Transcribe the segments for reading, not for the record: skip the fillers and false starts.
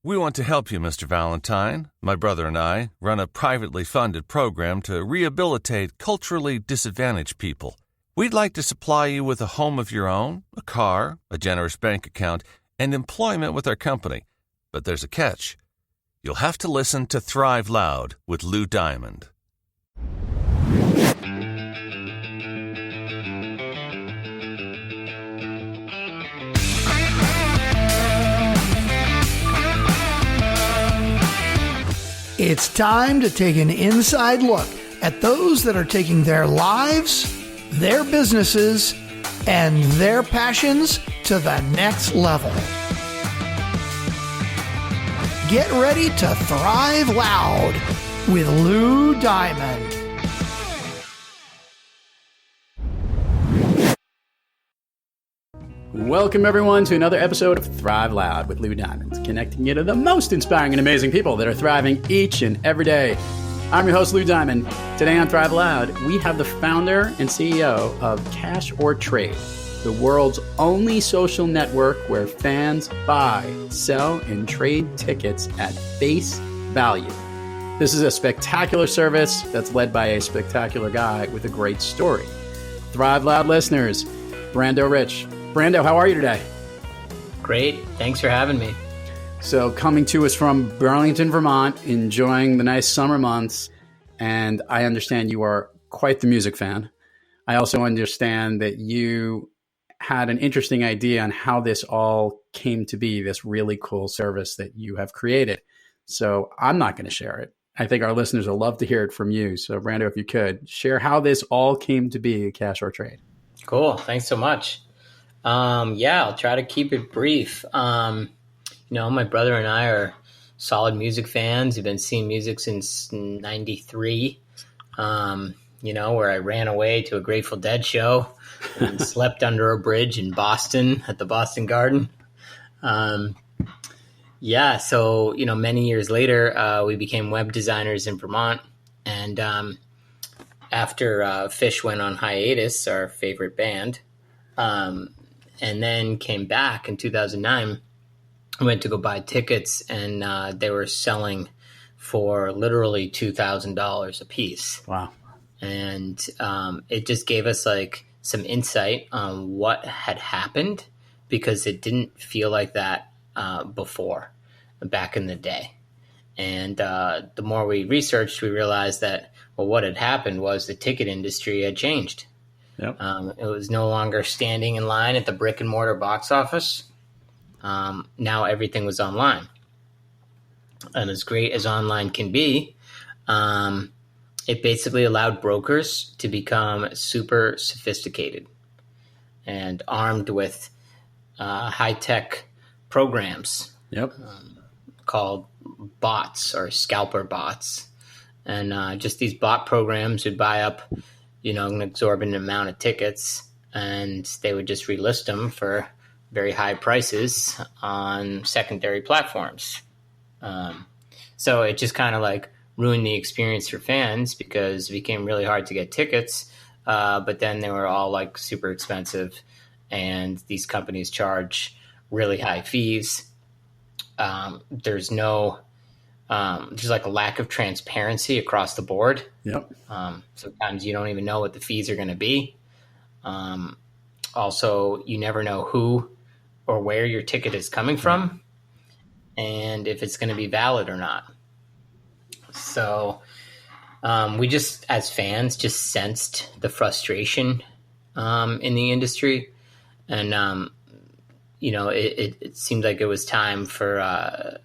We want to help you, Mr. Valentine. My brother and I run a privately funded program to rehabilitate culturally disadvantaged people. We'd like to supply you with a home of your own, a car, a generous bank account, and employment with our company. But there's a catch. You'll have to listen to Thrive Loud with Lou Diamond. It's time to take an inside look at those that are taking their lives, their businesses, and their passions to the next level. Get ready to thrive loud with Lou Diamond. Welcome, everyone, to another episode of Thrive Loud with Lou Diamond, connecting you to the most inspiring and amazing people that are thriving each and every day. I'm your host, Lou Diamond. Today on Thrive Loud, we have the founder and CEO of CashorTrade, the world's only social network where fans buy, sell, and trade tickets at face value. This is a spectacular service that's led by a spectacular guy with a great story. Thrive Loud listeners, Brando Rich. Brando, how are you today? Great. Thanks for having me. So coming to us from Burlington, Vermont, enjoying the nice summer months. And I understand you are quite the music fan. I also understand that you had an interesting idea on how this all came to be, this really cool service that you have created. So I'm not going to share it. I think our listeners will love to hear it from you. So Brando, if you could, share how this all came to be at CashorTrade. Cool. Thanks so much. I'll try to keep it brief. My brother and I are solid music fans. We've been seeing music since 93, where I ran away to a Grateful Dead show and slept under a bridge in Boston at the Boston Garden. Many years later, we became web designers in Vermont. And after Fish went on hiatus, our favorite band, and then came back in 2009. I went to go buy tickets, and they were selling for literally $2,000 a piece. Wow. And it just gave us some insight on what had happened, because it didn't feel like that before, back in the day. And the more we researched, we realized that, what had happened was the ticket industry had changed. Yep. It was no longer standing in line at the brick and mortar box office. Now everything was online. And as great as online can be, it basically allowed brokers to become super sophisticated and armed with high-tech programs. Yep. Called bots or scalper bots. And just these bot programs would buy up an exorbitant amount of tickets, and they would just relist them for very high prices on secondary platforms. So it just kind of ruined the experience for fans, because it became really hard to get tickets. But then they were all super expensive, and these companies charge really high fees. There's a lack of transparency across the board. Yep. Sometimes you don't even know what the fees are going to be. Also, you never know who or where your ticket is coming from, and if it's going to be valid or not. So we just, as fans, just sensed the frustration in the industry. And, it seemed like it was time for,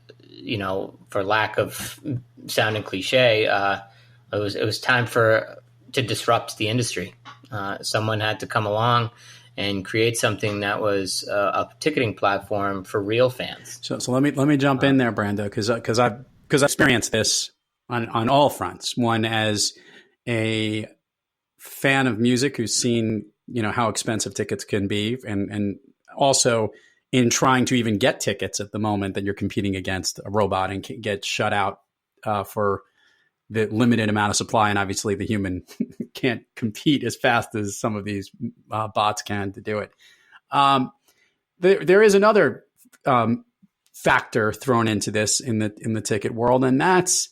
for lack of sounding cliche, it was time to disrupt the industry. Someone had to come along and create something that was a ticketing platform for real fans. So let me jump in there, Brando, because I've experienced this on all fronts. One, as a fan of music who's seen how expensive tickets can be, and also in trying to even get tickets at the moment that you're competing against a robot and get shut out for the limited amount of supply. And obviously the human can't compete as fast as some of these bots can to do it. There is another factor thrown into this in the ticket world, and that's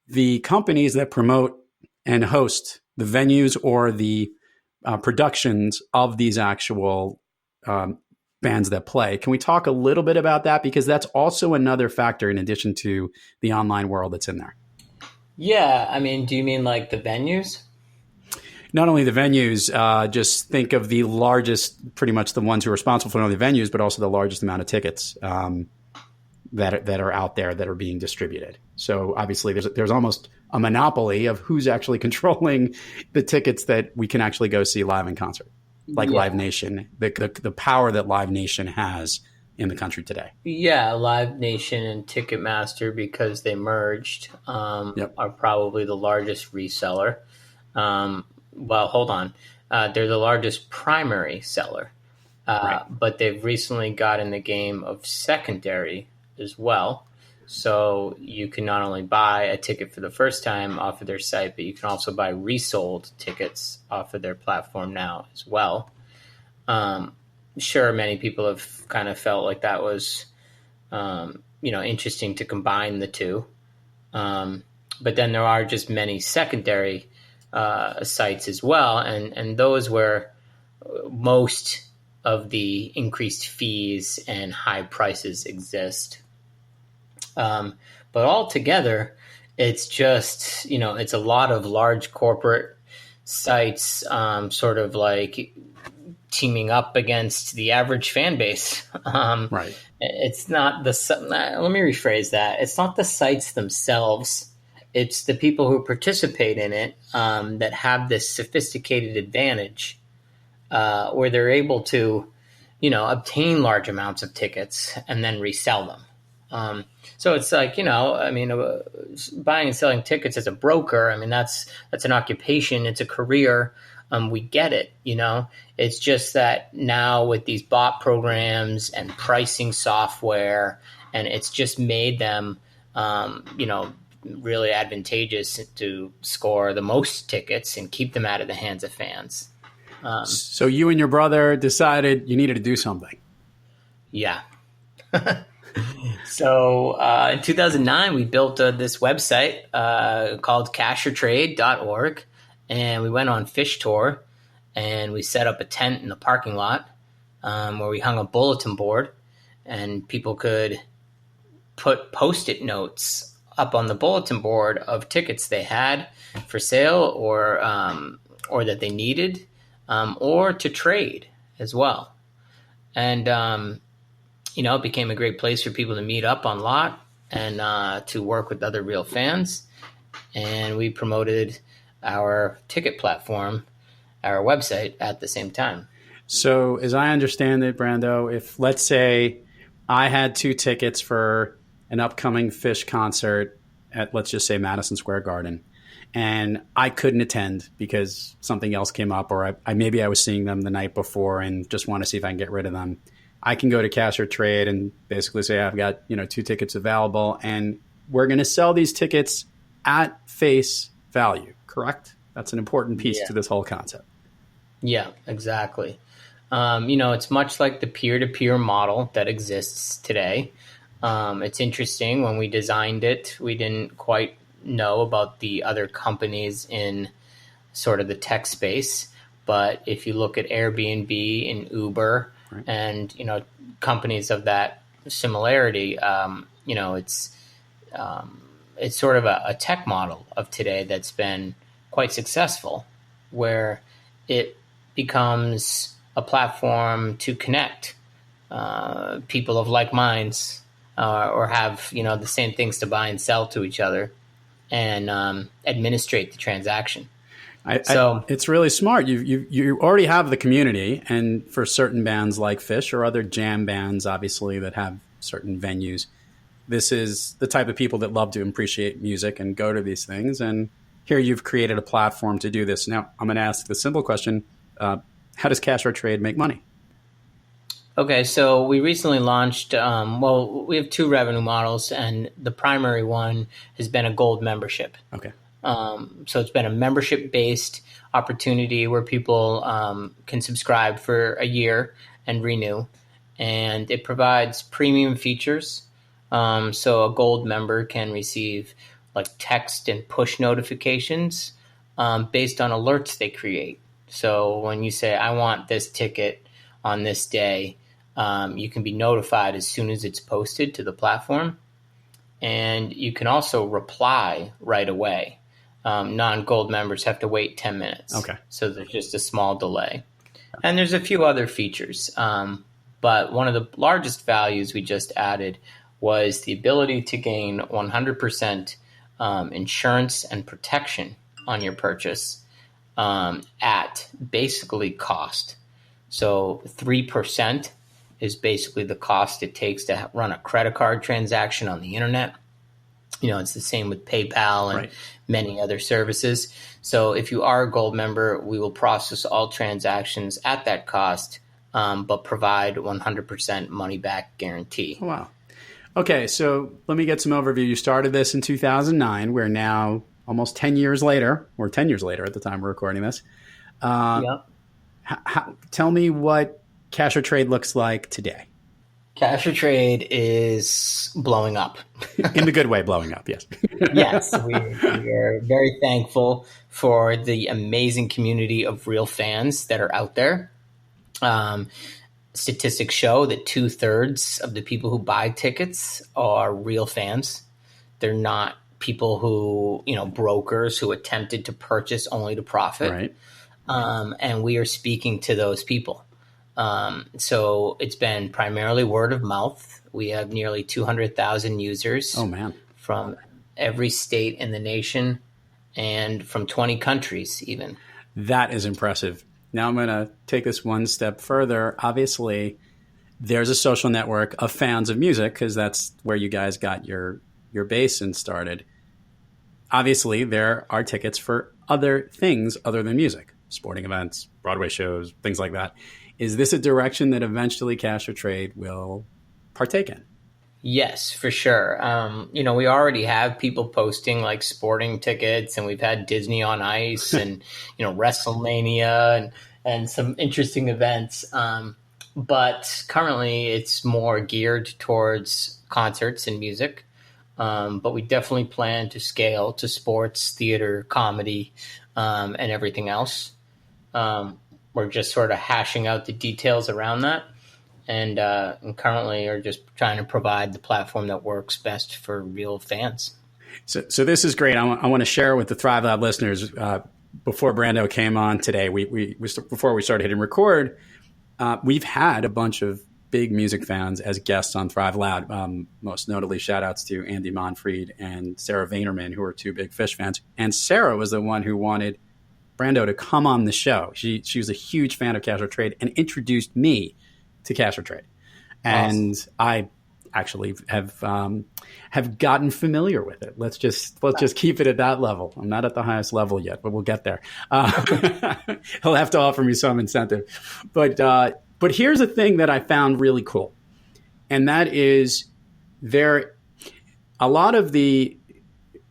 the companies that promote and host the venues or the productions of these actual bands that play. Can we talk a little bit about that? Because that's also another factor in addition to the online world that's in there. Yeah, I mean, do you mean like the venues? Not only the venues, just think of the largest, pretty much the ones who are responsible for not only the venues, but also the largest amount of tickets that are out there that are being distributed. So obviously there's almost a monopoly of who's actually controlling the tickets that we can actually go see live in concert, like Live Nation, the power that Live Nation has in the country today. Yeah, Live Nation and Ticketmaster, because they merged, are probably the largest reseller. Well, hold on. They're the largest primary seller, but they've recently got in the game of secondary as well. So you can not only buy a ticket for the first time off of their site, but you can also buy resold tickets off of their platform now as well. Sure, many people have kind of felt like that was, interesting to combine the two. But then there are just many secondary sites as well, and those where most of the increased fees and high prices exist. But altogether, it's just, it's a lot of large corporate sites sort of like teaming up against the average fan base. Right. It's not let me rephrase that. It's not the sites themselves. It's the people who participate in it that have this sophisticated advantage where they're able to, obtain large amounts of tickets and then resell them. So it's like, buying and selling tickets as a broker, that's an occupation. It's a career. We get it, It's just that now with these bot programs and pricing software, and it's just made them, really advantageous to score the most tickets and keep them out of the hands of fans. So you and your brother decided you needed to do something. Yeah. So in 2009, we built this website called CashorTrade.org, and we went on fish tour, and we set up a tent in the parking lot where we hung a bulletin board, and people could put Post-it notes up on the bulletin board of tickets they had for sale or that they needed or to trade as well. And, it became a great place for people to meet up on lot and to work with other real fans. And we promoted our ticket platform, our website, at the same time. So as I understand it, Brando, if let's say I had 2 tickets for an upcoming Phish concert at, let's just say, Madison Square Garden, and I couldn't attend because something else came up, or maybe I was seeing them the night before and just want to see if I can get rid of them, I can go to CashorTrade and basically say I've got 2 tickets available, and we're going to sell these tickets at face value, correct? That's an important piece to this whole concept. Yeah, exactly. It's much like the peer-to-peer model that exists today. It's interesting. When we designed it, we didn't quite know about the other companies in sort of the tech space. But if you look at Airbnb and Uber and, companies of that similarity, it's sort of a tech model of today that's been quite successful, where it becomes a platform to connect people of like minds or have, the same things to buy and sell to each other and administrate the transaction. It's really smart. You already have the community, and for certain bands like Phish or other jam bands, obviously, that have certain venues, this is the type of people that love to appreciate music and go to these things. And here you've created a platform to do this. Now, I'm going to ask the simple question. How does CashorTrade make money? Okay, so we recently launched, we have 2 revenue models, and the primary one has been a gold membership. Okay. So it's been a membership-based opportunity where people can subscribe for a year and renew. And it provides premium features So a gold member can receive like text and push notifications based on alerts they create. So when you say, I want this ticket on this day, you can be notified as soon as it's posted to the platform. And you can also reply right away. Non-gold members have to wait 10 minutes. Okay. So there's just a small delay. And there's a few other features. But one of the largest values we just added was the ability to gain 100% insurance and protection on your purchase at basically cost. So 3% is basically the cost it takes to run a credit card transaction on the internet. It's the same with PayPal and many other services. So if you are a gold member, we will process all transactions at that cost, but provide 100% money back guarantee. Oh, wow. Okay, so let me get some overview. You started this in 2009. We're now almost 10 years later, or 10 years later at the time we're recording this. Yep. Tell me what CashorTrade looks like today. CashorTrade is blowing up. In the good way, blowing up, yes. Yes, we are very thankful for the amazing community of real fans that are out there. Statistics show that 2/3 of the people who buy tickets are real fans. They're not people who, brokers who attempted to purchase only to profit. Right. And we are speaking to those people. So it's been primarily word of mouth. We have nearly 200,000 users. Oh, man. From every state in the nation and from 20 countries even. That is impressive. Now I'm going to take this one step further. Obviously, there's a social network of fans of music because that's where you guys got your base and started. Obviously, there are tickets for other things other than music, sporting events, Broadway shows, things like that. Is this a direction that eventually CashorTrade will partake in? Yes, for sure. We already have people posting like sporting tickets, and we've had Disney on Ice and, WrestleMania and some interesting events. But currently it's more geared towards concerts and music. But we definitely plan to scale to sports, theater, comedy, and everything else. We're just sort of hashing out the details around that. And currently are just trying to provide the platform that works best for real fans. So this is great. I want to share with the Thrive Lab listeners. Before Brando came on today, before we started hitting record, we've had a bunch of big music fans as guests on Thrive Lab. Most notably, shout outs to Andy Monfried and Sarah Vaynerman, who are two big Fish fans. And Sarah was the one who wanted Brando to come on the show. She was a huge fan of CashorTrade and introduced me to CashorTrade. And awesome. I actually have gotten familiar with it. Let's just keep it at that level. I'm not at the highest level yet, but we'll get there. He'll have to offer me some incentive. But here's a thing that I found really cool. And that is a lot of the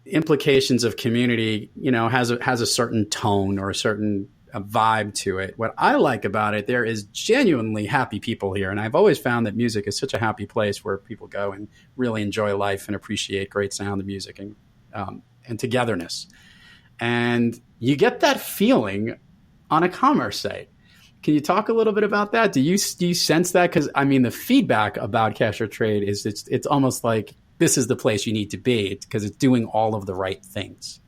implications of community, has a certain tone or a certain vibe to it. What I like about it, there is genuinely happy people here. And I've always found that music is such a happy place where people go and really enjoy life and appreciate great sound of music and togetherness. And you get that feeling on a commerce site. Can you talk a little bit about that? Do you sense that? Because the feedback about CashorTrade is it's almost like this is the place you need to be because it's doing all of the right things.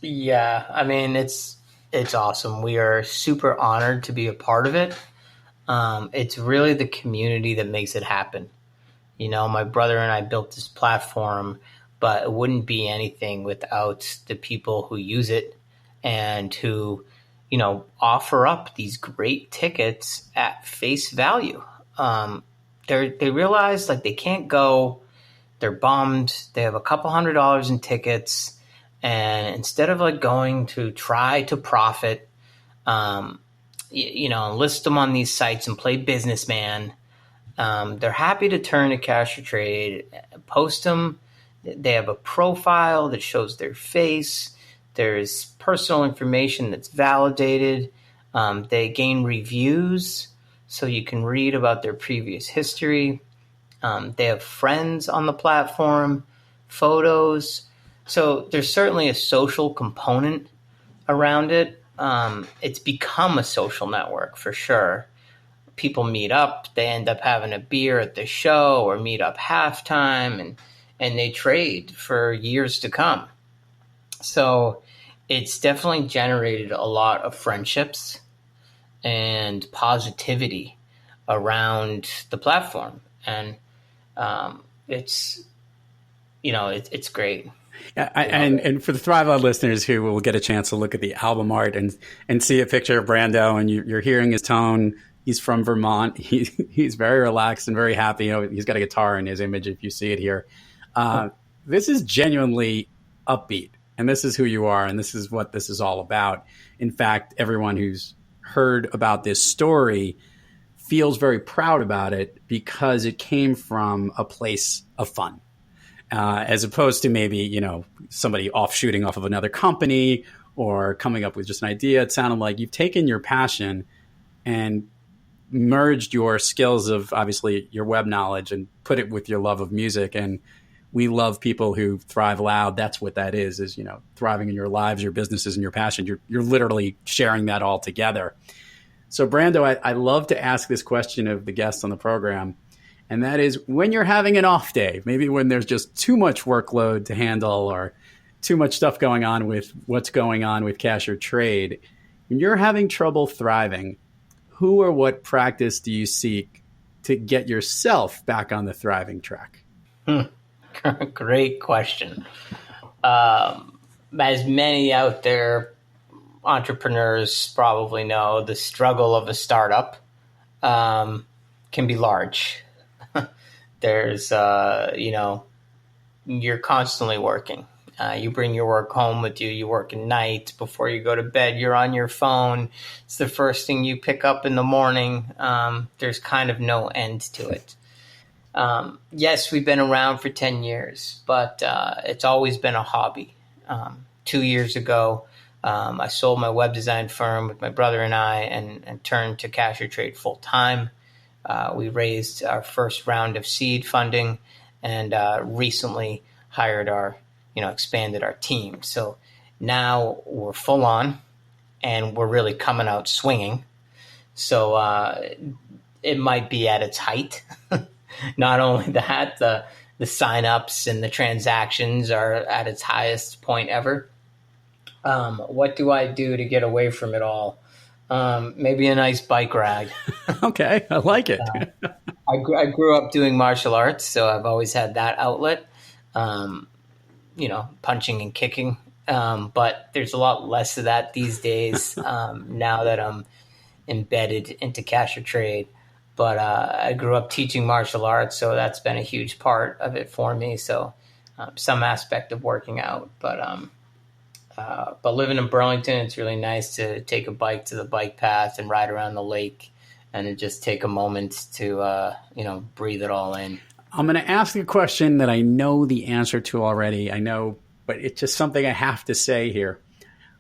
Yeah, it's awesome. We are super honored to be a part of it. It's really the community that makes it happen. My brother and I built this platform, but it wouldn't be anything without the people who use it and who, offer up these great tickets at face value. They realize they can't go, they're bummed, they have a couple $100 in tickets. And instead of going to try to profit, list them on these sites and play businessman, they're happy to turn to CashorTrade, post them. They have a profile that shows their face. There's personal information that's validated. They gain reviews so you can read about their previous history. They have friends on the platform, photos. So there's certainly a social component around it. It's become a social network for sure. People meet up, they end up having a beer at the show or meet up halftime, and they trade for years to come. So it's definitely generated a lot of friendships and positivity around the platform. And it's, it's great. And for the Thrive Loud listeners who will get a chance to look at the album art and see a picture of Brando, and you're hearing his tone. He's from Vermont. He's very relaxed and very happy. He's got a guitar in his image if you see it here. This is genuinely upbeat, and this is who you are, and this is what this is all about. In fact, everyone who's heard about this story feels very proud about it because it came from a place of fun. As opposed to maybe, somebody offshooting off of another company or coming up with just an idea. It sounded like you've taken your passion and merged your skills of obviously your web knowledge and put it with your love of music. And we love people who thrive loud. That's what that is, thriving in your lives, your businesses, and your passion. You're literally sharing that all together. So Brando, I love to ask this question of the guests on the program. And that is, when you're having an off day, maybe when there's just too much workload to handle or too much stuff going on with what's going on with CashorTrade, when you're having trouble thriving, who or what practice do you seek to get yourself back on the thriving track? Great question. As many out there, entrepreneurs probably know, the struggle of a startup can be large. There's, you're constantly working. You bring your work home with you. You work at night. Before you go to bed, you're on your phone. It's the first thing you pick up in the morning. There's kind of no end to it. Yes, we've been around for 10 years, but it's always been a hobby. 2 years ago, I sold my web design firm with my brother and I and turned to CashorTrade full time. We raised our first round of seed funding and recently expanded our team. So now we're full on and we're really coming out swinging. So it might be at its height. Not only that, the signups and the transactions are at its highest point ever. What do I do to get away from it all? Maybe a nice bike ride. Okay, I like it. I grew up doing martial arts, so I've always had that outlet, punching and kicking. But there's a lot less of that these days now that I'm embedded into CashorTrade. But I grew up teaching martial arts, so that's been a huge part of it for me. So some aspect of working out, but living in Burlington, it's really nice to take a bike to the bike path and ride around the lake and then just take a moment to, breathe it all in. I'm going to ask a question that I know the answer to already. I know, but it's just something I have to say here.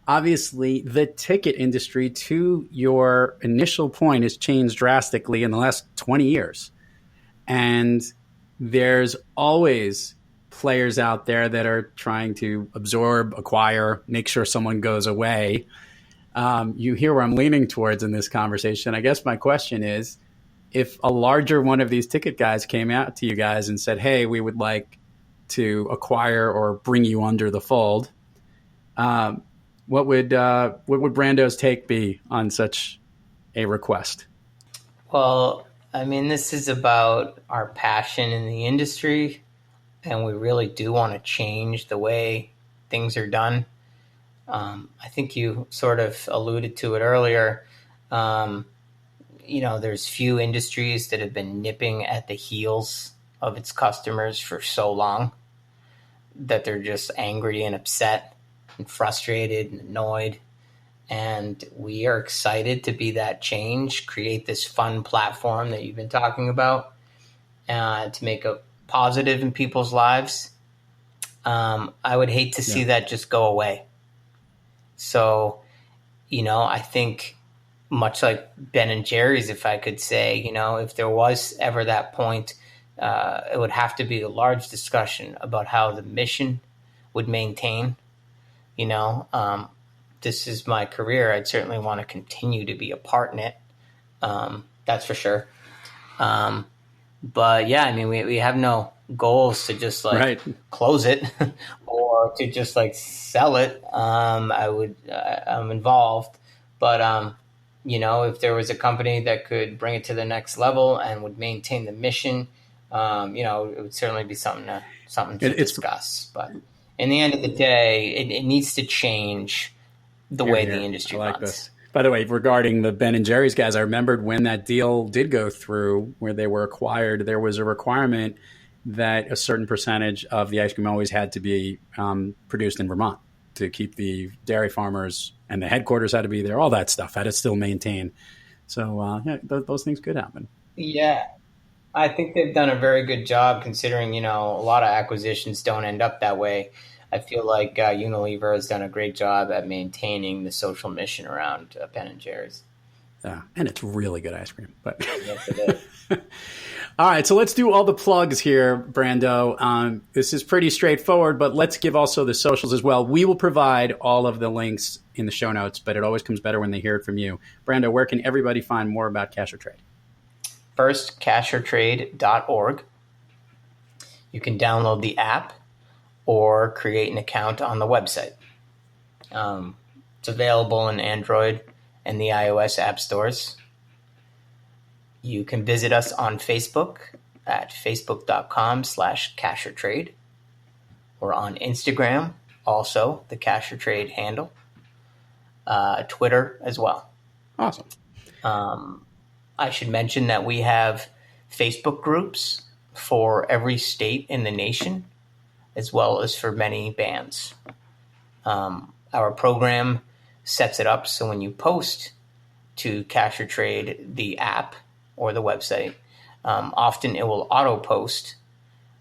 Obviously, the ticket industry, to your initial point, has changed drastically in the last 20 years. And there's always players out there that are trying to absorb, acquire, make sure someone goes away. You hear where I'm leaning towards in this conversation. I guess my question is, if a larger one of these ticket guys came out to you guys and said, hey, we would like to acquire or bring you under the fold, what would Brando's take be on such a request? Well, this is about our passion in the industry, and we really do want to change the way things are done. I think you sort of alluded to it earlier. There's few industries that have been nipping at the heels of its customers for so long that they're just angry and upset and frustrated and annoyed. And we are excited to be that change, create this fun platform that you've been talking about, to make a positive in people's lives. I would hate to see that just go away. So, I think much like Ben and Jerry's, if I could say, if there was ever that point, it would have to be a large discussion about how the mission would maintain. This is my career. I'd certainly want to continue to be a part in it. That's for sure. But yeah, I mean, we have no goals to just close it or to just sell it. I'm involved, but if there was a company that could bring it to the next level and would maintain the mission, it would certainly be something to discuss. But in the end of the day, it needs to change the way the industry runs. This. By the way, regarding the Ben and Jerry's guys, I remembered when that deal did go through where they were acquired, there was a requirement that a certain percentage of the ice cream always had to be produced in Vermont to keep the dairy farmers, and the headquarters had to be there. All that stuff had to still maintain. So those things could happen. Yeah. I think they've done a very good job considering, a lot of acquisitions don't end up that way. I feel like Unilever has done a great job at maintaining the social mission around Ben and Jerry's. Yeah, and it's really good ice cream. But yes, it is. All right, so let's do all the plugs here, Brando. This is pretty straightforward, but let's give also the socials as well. We will provide all of the links in the show notes, but it always comes better when they hear it from you. Brando, where can everybody find more about CashorTrade? First, CashorTrade.org. You can download the app or create an account on the website. It's available in Android and the iOS app stores. You can visit us on Facebook at facebook.com/CashorTrade, or on Instagram, also the CashorTrade handle, Twitter as well. Awesome. I should mention that we have Facebook groups for every state in the nation, as well as for many bands. Our program sets it up so when you post to CashorTrade, the app or the website, often it will auto-post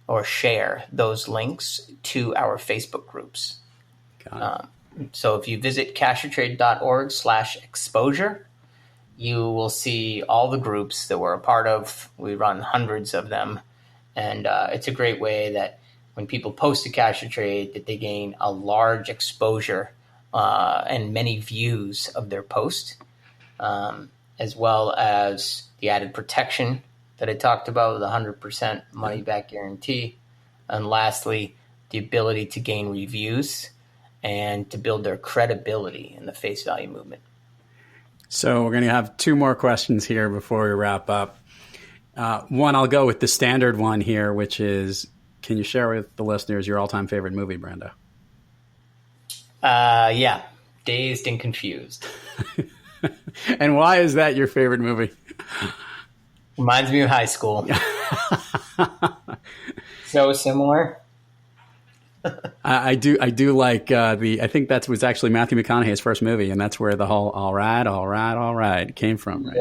or share those links to our Facebook groups. So if you visit CashorTrade.org/exposure, you will see all the groups that we're a part of. We run hundreds of them, and it's a great way that when people post to CashorTrade, that they gain a large exposure and many views of their post, as well as the added protection that I talked about with 100% money-back guarantee. And lastly, the ability to gain reviews and to build their credibility in the face value movement. So we're going to have two more questions here before we wrap up. One, I'll go with the standard one here, which is, can you share with the listeners your all-time favorite movie, Brando? Yeah, Dazed and Confused. And why is that your favorite movie? Reminds me of high school. So similar. I do like I think that was actually Matthew McConaughey's first movie, and that's where the whole all right came from. Right?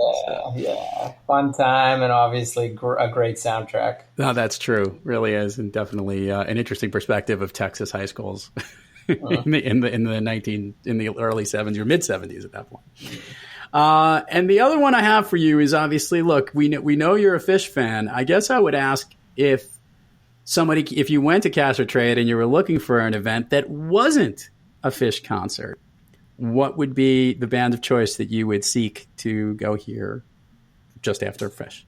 Yeah. Fun time, and obviously a great soundtrack. No, that's true. Really is, and definitely an interesting perspective of Texas high schools in the early 70s or mid 70s at that point. And the other one I have for you is obviously, look, we know you're a Phish fan. I guess I would ask if you went to CashorTrade and you were looking for an event that wasn't a Phish concert, what would be the band of choice that you would seek to go hear just after Phish?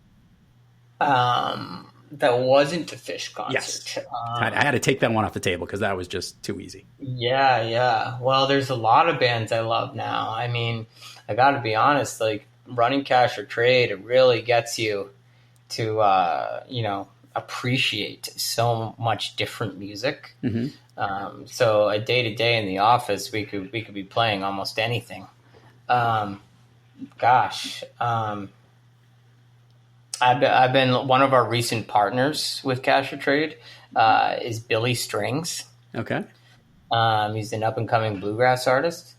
That wasn't a Phish concert. Yes. I had to take that one off the table because that was just too easy. Yeah. Well, there's a lot of bands I love now. I mean, I got to be honest, like running CashorTrade, it really gets you to, appreciate so much different music. Mm-hmm. So a day to day in the office, we could be playing almost anything. I've been one of our recent partners with CashorTrade is Billy Strings. Okay. He's an up and coming bluegrass artist,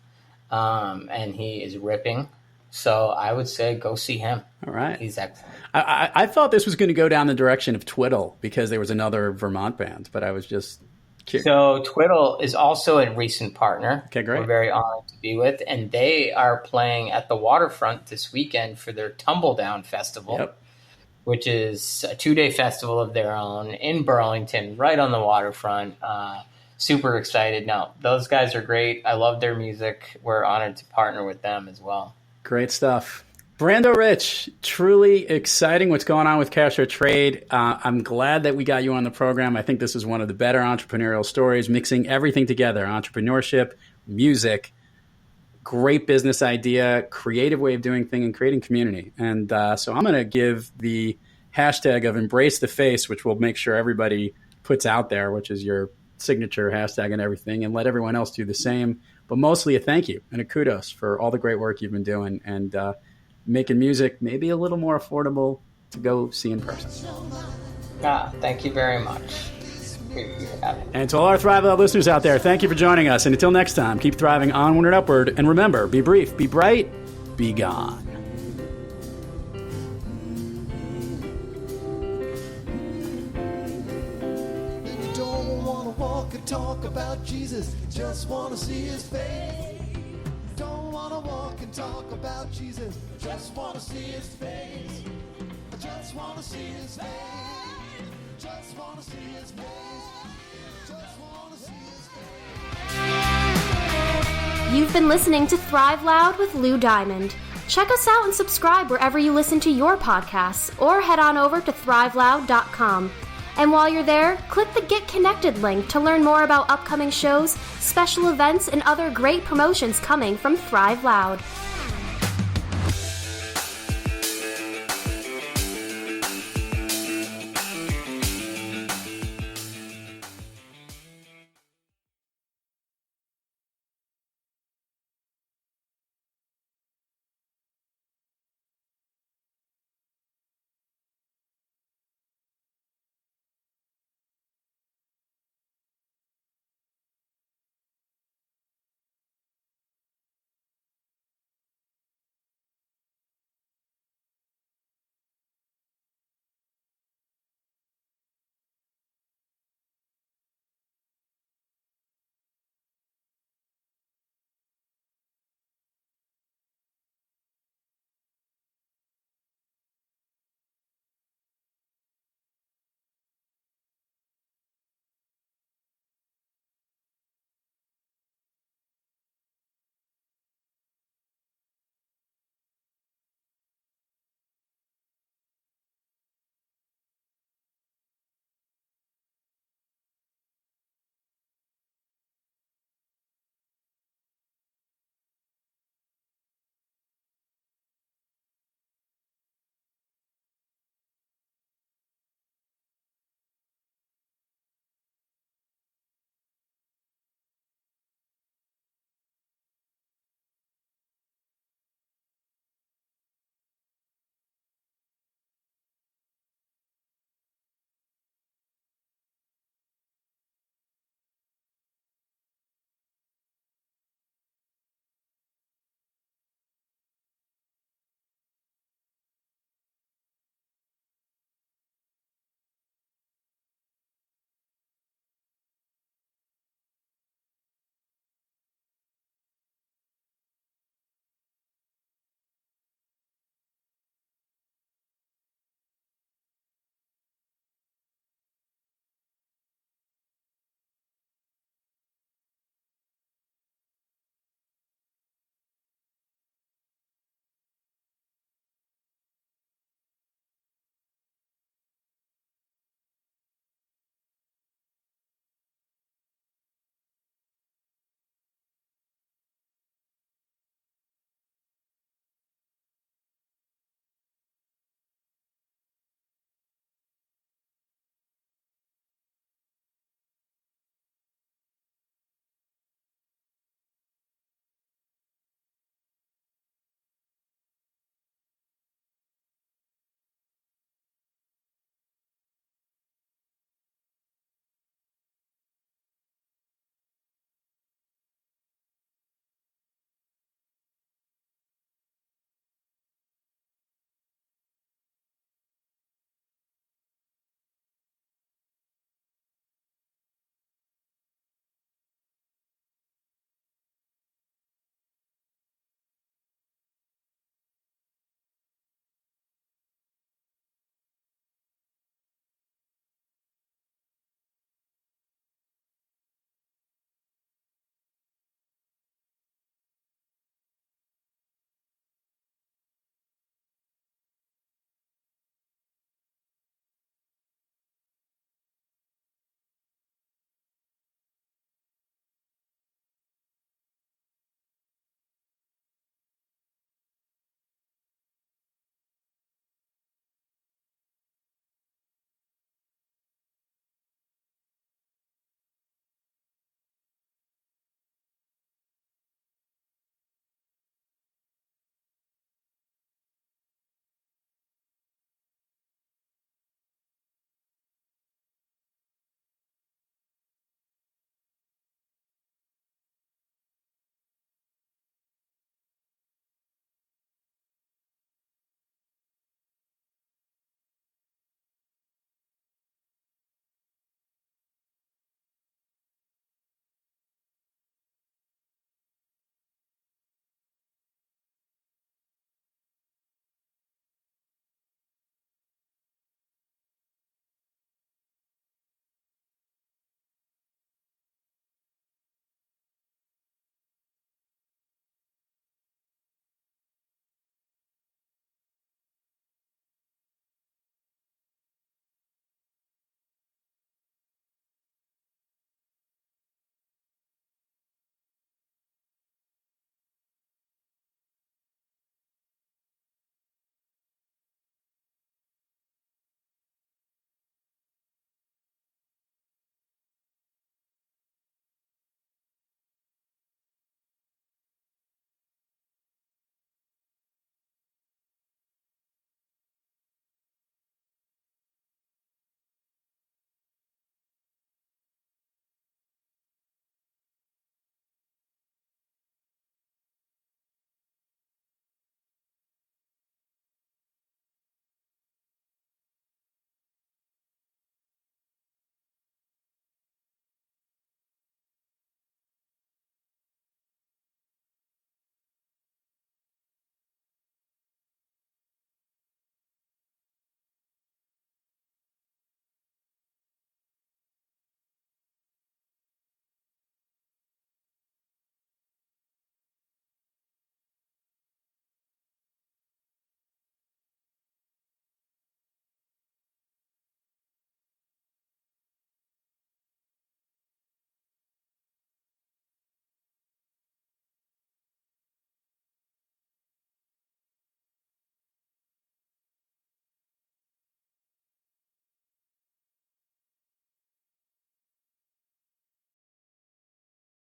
and he is ripping. So I would say go see him. All right. He's excellent. I thought this was going to go down the direction of Twiddle because there was another Vermont band, but I was just curious. So Twiddle is also a recent partner. Okay, great. We're very honored to be with, and they are playing at the waterfront this weekend for their Tumble Down Festival. Yep. which is a 2-day festival of their own in Burlington, right on the waterfront. Super excited. No, those guys are great. I love their music. We're honored to partner with them as well. Great stuff. Brando Rich, truly exciting what's going on with CashorTrade. I'm glad that we got you on the program. I think this is one of the better entrepreneurial stories, mixing everything together, entrepreneurship, music, great business idea, creative way of doing things, and creating community. And so I'm going to give the hashtag of EMBRACETHEFACE, which we'll make sure everybody puts out there, which is your signature hashtag and everything, and let everyone else do the same. But mostly a thank you and a kudos for all the great work you've been doing and making music maybe a little more affordable to go see in person. Thank you very much. And to all our Thrive Loud listeners out there, thank you for joining us. And until next time, keep thriving onward and upward. And remember, be brief, be bright, be gone. You don't want to walk and talk about Jesus, you just want to see his face. Don't want to walk and talk about Jesus, just want to see his face. I just want to see his face. Just want to see his face. Just want to see his face. You've been listening to Thrive Loud with Lou Diamond. Check us out and subscribe wherever you listen to your podcasts, or head on over to thriveloud.com. And while you're there, click the Get Connected link to learn more about upcoming shows, special events, and other great promotions coming from Thrive Loud.